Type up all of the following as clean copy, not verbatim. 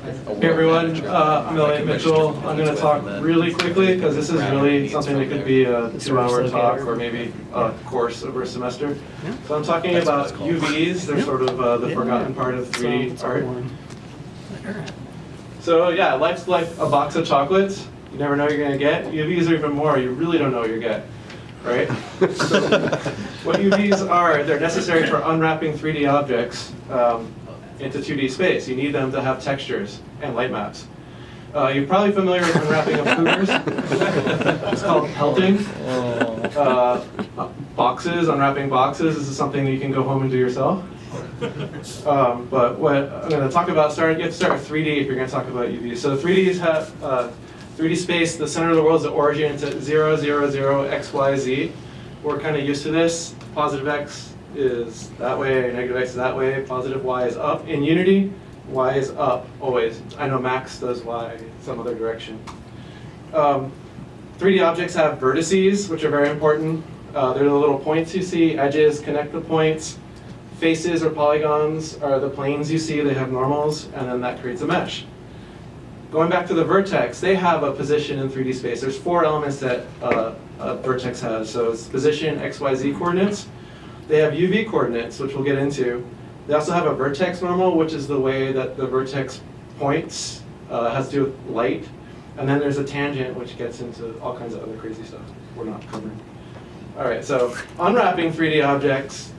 Hey everyone, I'm Elliott Mitchell. I'm going to talk really quickly because this is really something that could be a 2-hour talk or maybe a course over a semester. So I'm talking about UVs. They're sort of the forgotten part of 3D art. So yeah, life's like a box of chocolates. You never know what you're going to get. UVs are even more. You really don't know what you get, right? So what UVs are, they're necessary for unwrapping 3D objects into 2D space. You need them to have textures and light maps. You're probably familiar with unwrapping of cougars. It's called pelting. Boxes, unwrapping boxes. This is something that you can go home and do yourself. But what I'm going to talk about, you have to start with 3D if you're going to talk about UVs. So 3Ds have 3D space, the center of the world is the origin. It's at 0, 0, 0, x, y, z. We're kind of used to this. Positive x is that way, negative x is that way, positive y is up. In Unity, y is up always. I know Max does y some other direction. 3D objects have vertices, which are very important. They're the little points you see, edges connect the points. Faces or polygons are the planes you see, they have normals, and then that creates a mesh. Going back to the vertex, they have a position in 3D space. There's 4 elements that a vertex has. So it's position, x, y, z coordinates. They have UV coordinates, which we'll get into. They also have a vertex normal, which is the way that the vertex points, has to do with light. And then there's a tangent, which gets into all kinds of other crazy stuff we're not covering. All right, so unwrapping 3D objects,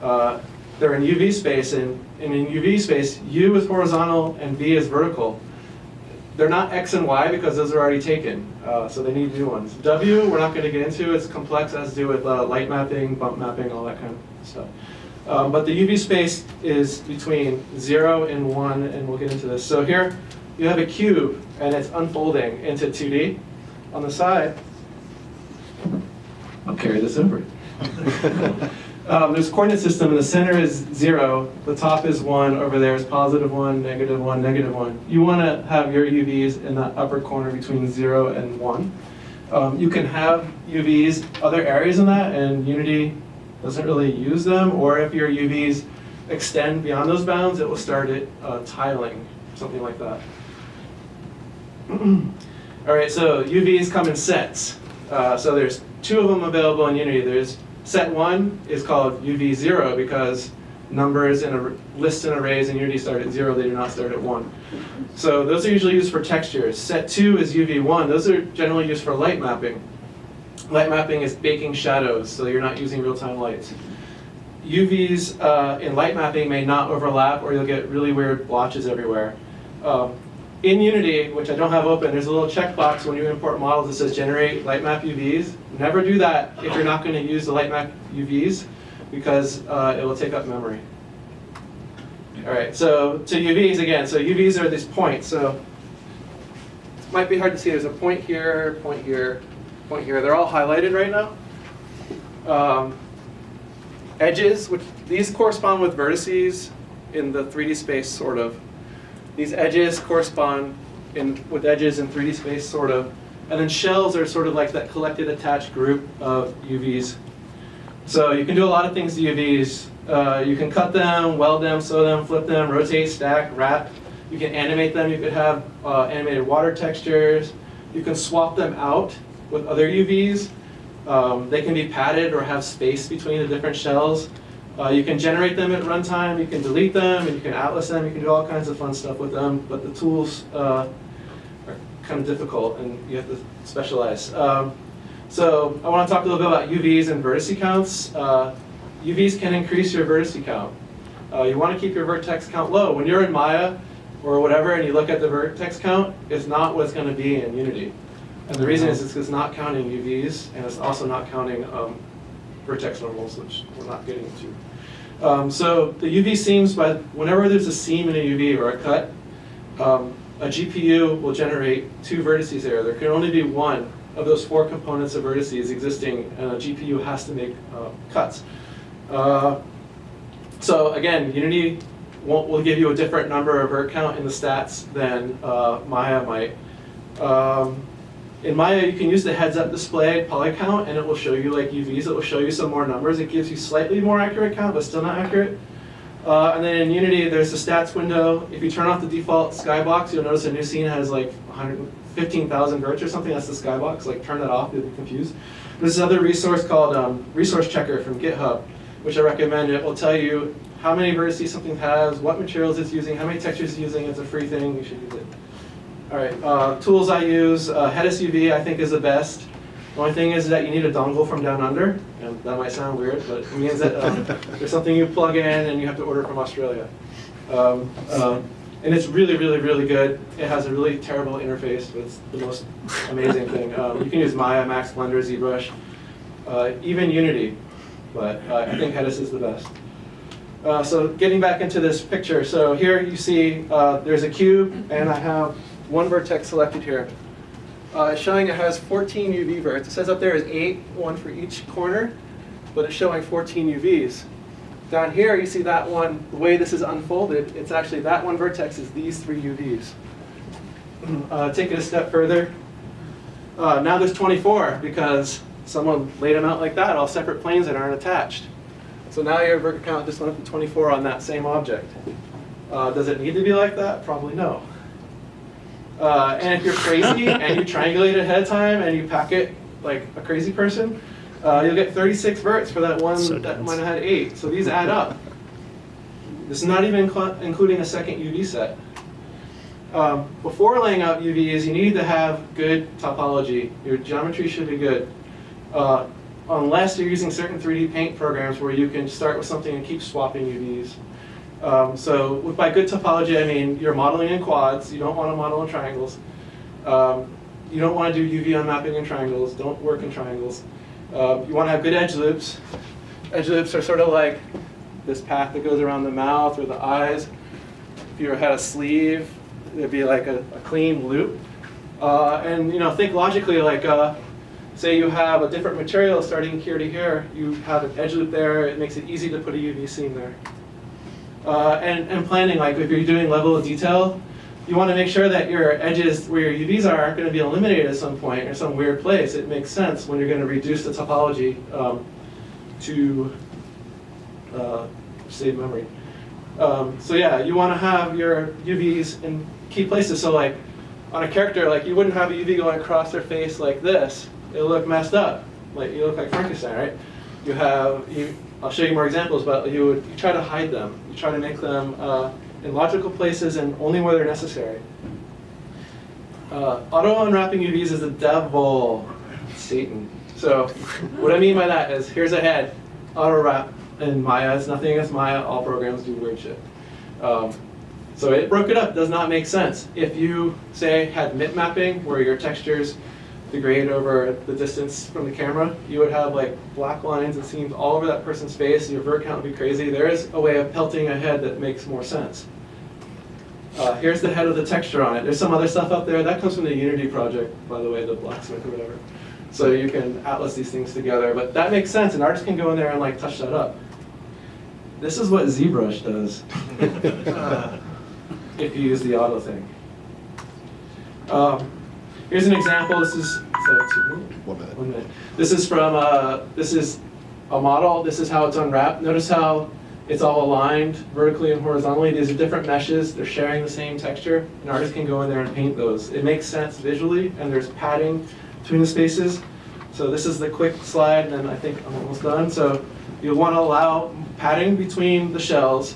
they're in UV space, and in UV space, U is horizontal and V is vertical. They're not X and Y because those are already taken, so they need new ones. W, we're not going to get into. It's complex, it has to do with light mapping, bump mapping, all that kind of stuff. But the UV space is between 0 and 1, and we'll get into this. So here, you have a cube, and it's unfolding into 2D. On the side, I'll carry this over. There's a coordinate system, and the center is 0, the top is 1, over there is positive 1, negative 1, negative 1. You want to have your UVs in that upper corner between 0 and 1. You can have UVs other areas in that, and Unity doesn't really use them, or if your UVs extend beyond those bounds, it will start it tiling, something like that. All right, so UVs come in sets. So there's 2 of them available in Unity. There's set 1 is called UV0 because numbers in lists and arrays in Unity start at 0, they do not start at 1. So those are usually used for textures. Set 2 is UV1. Those are generally used for light mapping. Light mapping is baking shadows, so you're not using real-time lights. UVs in light mapping may not overlap, or you'll get really weird blotches everywhere. In Unity, which I don't have open, there's a little checkbox when you import models that says generate light map UVs. Never do that if you're not going to use the light map UVs because it will take up memory. All right, so to UVs again. So UVs are these points. So it might be hard to see. There's a point here, point here, point here. They're all highlighted right now. Edges, which these correspond with vertices in the 3D space, sort of. These edges correspond with edges in 3D space, sort of. And then shells are sort of like that collected attached group of UVs. So you can do a lot of things to UVs. You can cut them, weld them, sew them, flip them, rotate, stack, wrap. You can animate them. You could have animated water textures. You can swap them out with other UVs. They can be padded or have space between the different shells. You can generate them at runtime, you can delete them, and you can atlas them, you can do all kinds of fun stuff with them, but the tools are kind of difficult and you have to specialize. So I want to talk a little bit about UVs and vertice counts. UVs can increase your vertice count. You want to keep your vertex count low. When you're in Maya or whatever and you look at the vertex count, it's not what it's going to be in Unity. And the reason is it's not counting UVs, and it's also not counting vertex normals, which we're not getting into. So the UV seams, whenever there's a seam in a UV or a cut, a GPU will generate 2 vertices there. There can only be one of those 4 components of vertices existing, and a GPU has to make cuts. So again, Unity will give you a different number of vert count in the stats than Maya might. In Maya, you can use the heads-up display poly count, and it will show you like UVs. It will show you some more numbers. It gives you slightly more accurate count, but still not accurate. And then in Unity, there's the stats window. If you turn off the default skybox, you'll notice a new scene has like 115,000 verts or something. That's the skybox. Like turn that off, you'll be confused. There's this other resource called Resource Checker from GitHub, which I recommend. It will tell you how many vertices something has, what materials it's using, how many textures it's using. It's a free thing. You should use it. All right. Tools I use. Headless UV I think is the best. The only thing is that you need a dongle from down under, and that might sound weird, but it means that there's something you plug in and you have to order from Australia. And it's really, really, really good. It has a really terrible interface, but it's the most amazing thing. You can use Maya, Max Blender, ZBrush, even Unity, but I think Headless is the best. So getting back into this picture, so here you see there's a cube, and I have one vertex selected here. Showing it has 14 UV verts. It says up there is 8, one for each corner, but it's showing 14 UVs. Down here, you see that one, the way this is unfolded, it's actually that one vertex is these 3 UVs. Take it a step further. Now there's 24 because someone laid them out like that, all separate planes that aren't attached. So now your vert count just went up to 24 on that same object. Does it need to be like that? Probably no. And if you're crazy and you triangulate it ahead of time and you pack it like a crazy person, you'll get 36 verts for that one that might have had 8. So these add up. This is not even including a second UV set. Before laying out UVs, you need to have good topology. Your geometry should be good. Unless you're using certain 3D paint programs where you can start with something and keep swapping UVs. So by good topology, I mean you're modeling in quads. You don't want to model in triangles. You don't want to do UV unmapping in triangles. Don't work in triangles. You want to have good edge loops. Edge loops are sort of like this path that goes around the mouth or the eyes. If you had a sleeve, there'd be like a clean loop. And think logically, like say you have a different material starting here to here. You have an edge loop there. It makes it easy to put a UV seam there. And planning, like if you're doing level of detail, you want to make sure that your edges where your UVs aren't going to be eliminated at some point or some weird place. It makes sense when you're going to reduce the topology to save memory. So yeah, you want to have your UVs in key places. So like on a character, like you wouldn't have a UV going across their face like this. It'll look messed up. Like you look like Frankenstein, right? I'll show you more examples, but you try to hide them. You try to make them in logical places and only where they're necessary. Auto unwrapping UVs is the devil, Satan. So what I mean by that is here's a head, auto wrap in Maya. It's nothing against Maya. All programs do weird shit. So it broke it up. Does not make sense. If you say had mip mapping where your textures degrade over the distance from the camera, you would have like black lines and seams all over that person's face. Your vert count would be crazy. There is a way of pelting a head that makes more sense. Here's the head with the texture on it. There's some other stuff up there. That comes from the Unity project, by the way, the Blacksmith or whatever. So you can atlas these things together. But that makes sense, and artists can go in there and like touch that up. This is what ZBrush does if you use the auto thing. Here's an example. This is 1 minute. 1 minute. This is from this is a model. This is how it's unwrapped. Notice how it's all aligned vertically and horizontally. These are different meshes. They're sharing the same texture. An artist can go in there and paint those. It makes sense visually, and there's padding between the spaces. So this is the quick slide, and then I think I'm almost done. So you'll want to allow padding between the shells.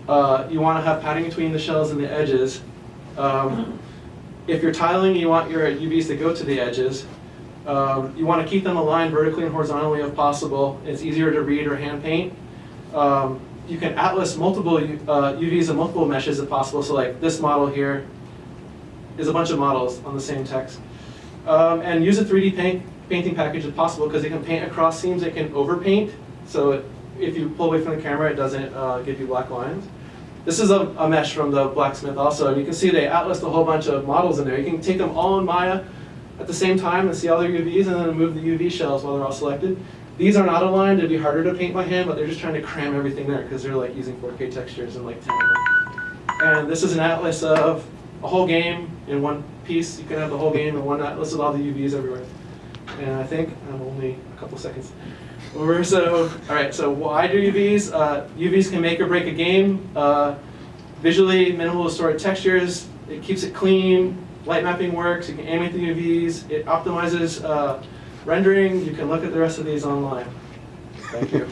You want to have padding between the shells and the edges. If you're tiling, you want your UVs to go to the edges. You want to keep them aligned vertically and horizontally if possible. It's easier to read or hand paint. You can atlas multiple UVs and multiple meshes if possible. So like this model here is a bunch of models on the same text. And use a 3D painting package if possible because it can paint across seams. It can overpaint. So if you pull away from the camera, it doesn't give you black lines. This is a mesh from the Blacksmith also, and you can see they atlased a whole bunch of models in there. You can take them all in Maya at the same time and see all their UVs and then remove the UV shells while they're all selected. These are not aligned. It'd be harder to paint by hand, but they're just trying to cram everything there because they're like using 4K textures and like 10 of them. And this is an atlas of a whole game in one piece. You can have the whole game in one atlas with all the UVs everywhere. And I think I'm only a couple seconds. All right, so why do UVs? UVs can make or break a game. Visually, minimal distorted textures. It keeps it clean. Light mapping works. You can animate the UVs. It optimizes rendering. You can look at the rest of these online. Thank you.